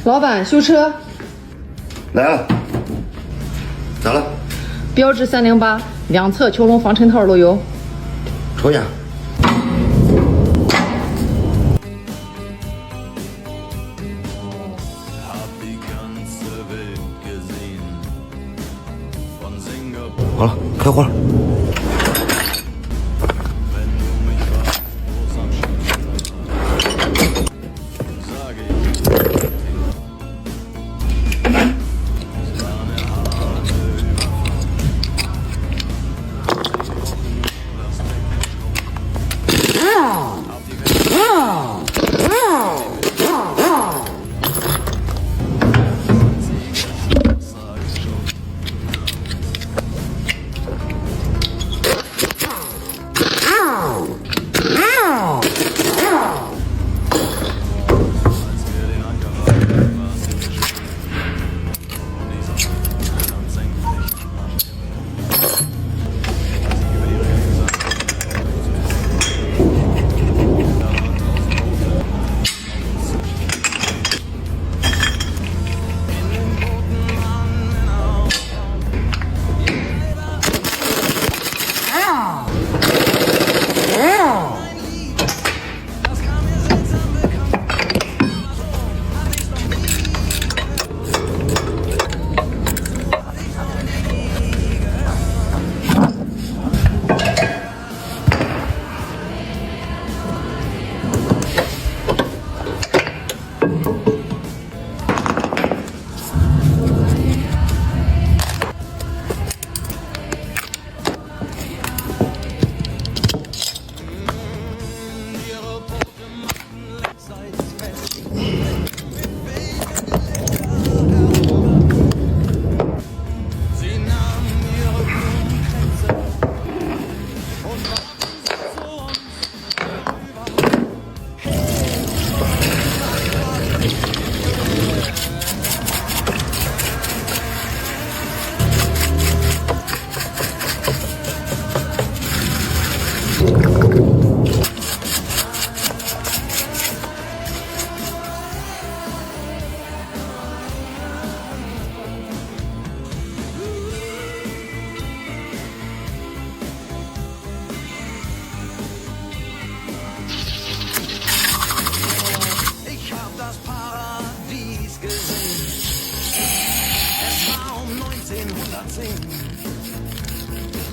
老板，修车。来了。咋了？标致308，两侧球笼防尘套漏油。抽一下。好了，开火了。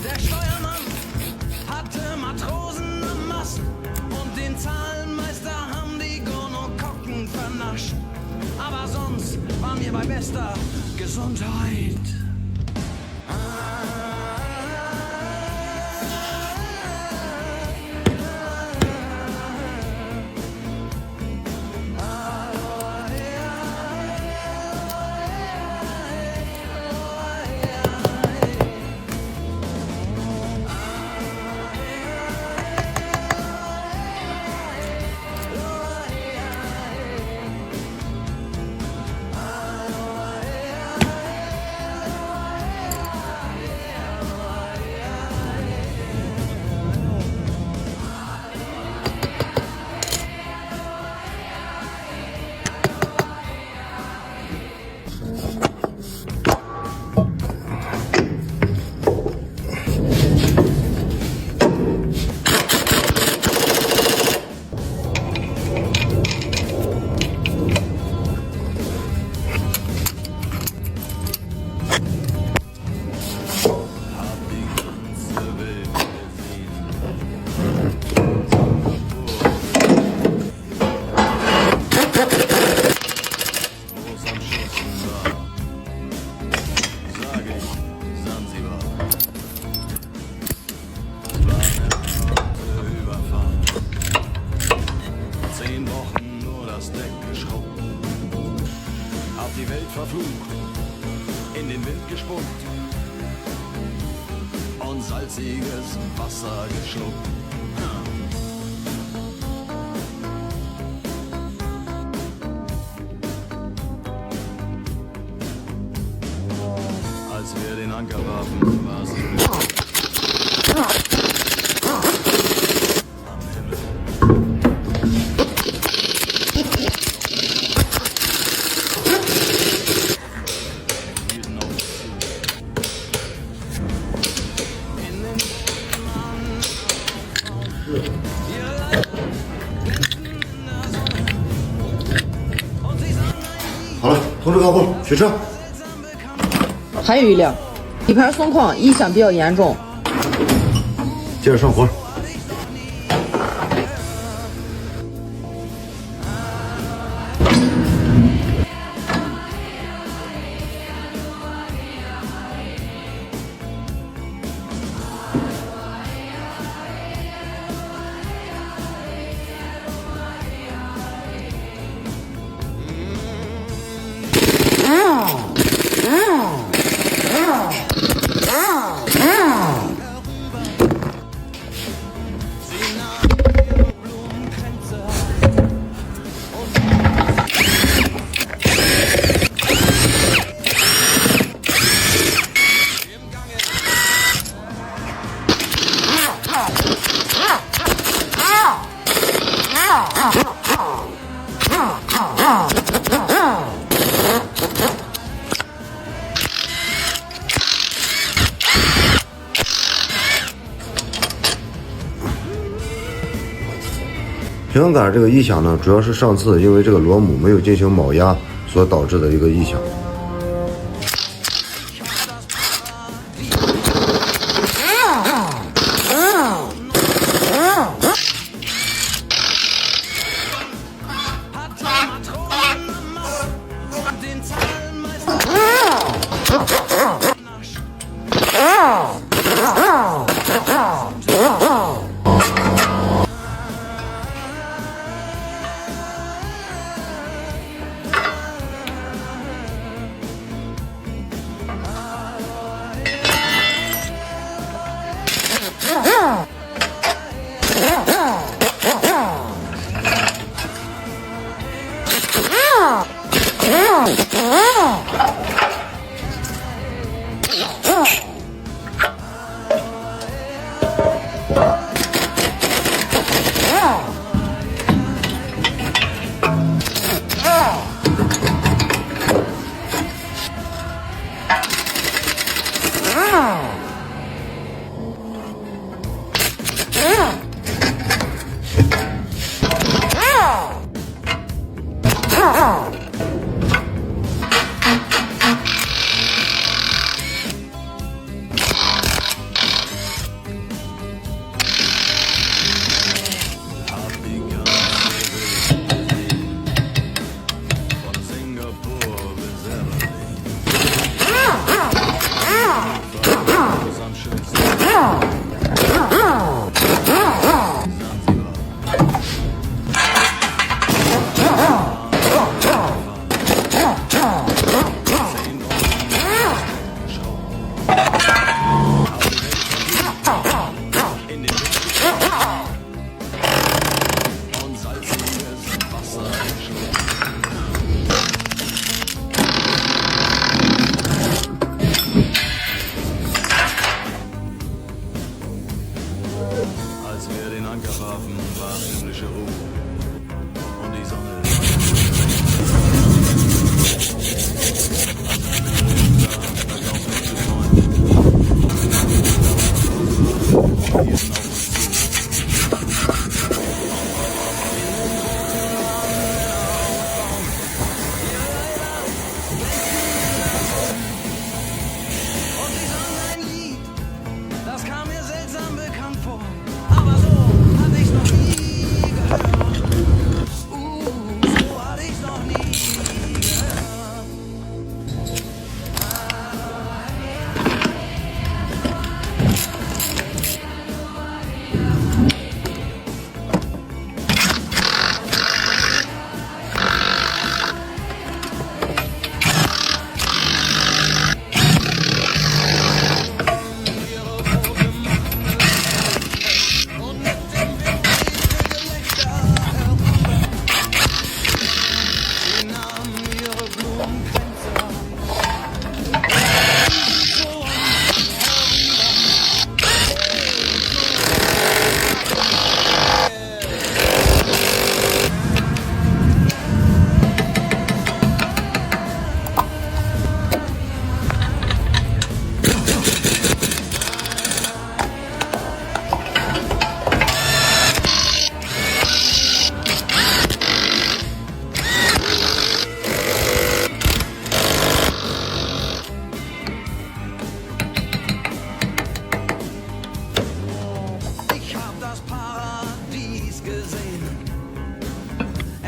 Der Steuermann hatte Matrosen am Mast und den Zahlenmeister haben die Gonokokken vernascht. Aber sonst waren wir bei bester Gesundheit. Die Welt verflucht, in den Wind gespuckt und salziges Wasser geschluckt. Als wir den Anker warfen, war es am Himmel. 通知客户取车。还有一辆，底盘松旷，异响比较严重。接着上活。平衡杆这个异响呢，主要是上次因为这个螺母没有进行铆压所导致的一个异响。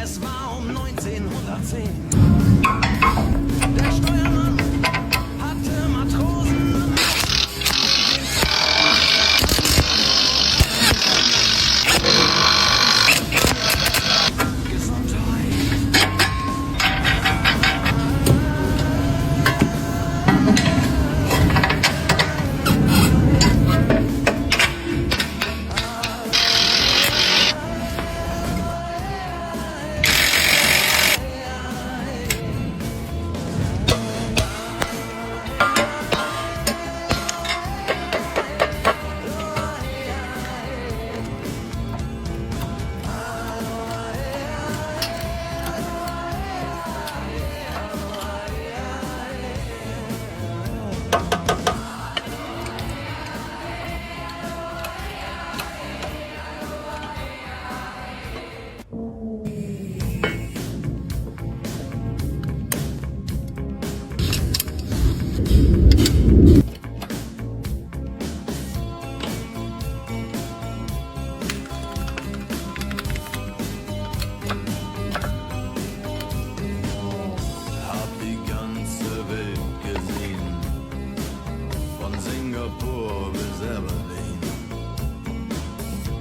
Es war um 1910. Der Steuermann hatte Matrosen.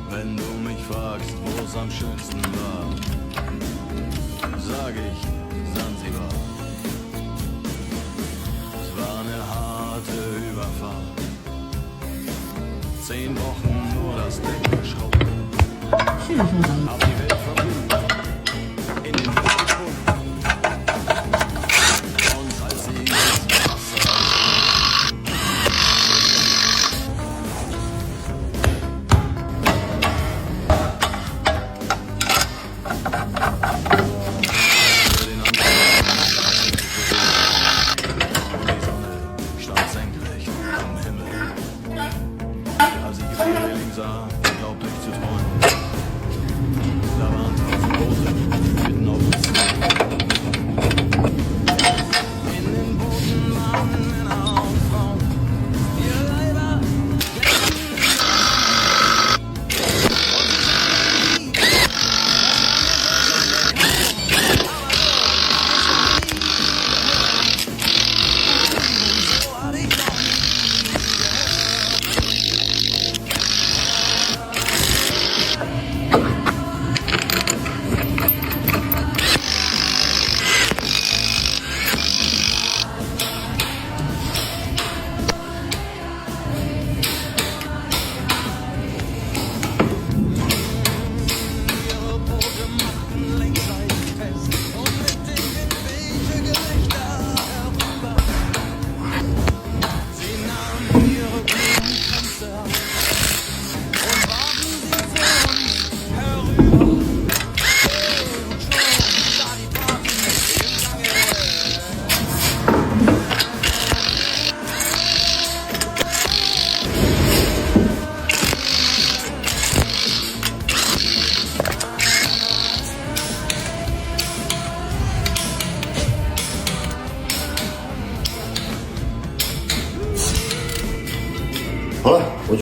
Wenn du mich fragst, wo es am schönsten war, sag ich Sansibar. Es war eine harte Überfahrt, 10 Wochen nur das Deck geschraubt, auf die Welt verblüht, in den Himmel gesprungen, und als sie ins Wasser sah, glaubte ich zu träumen. Da waren 1000 Boote mitten auf uns zu. In den Booten waren Männer und Frauen. Ihre Leiber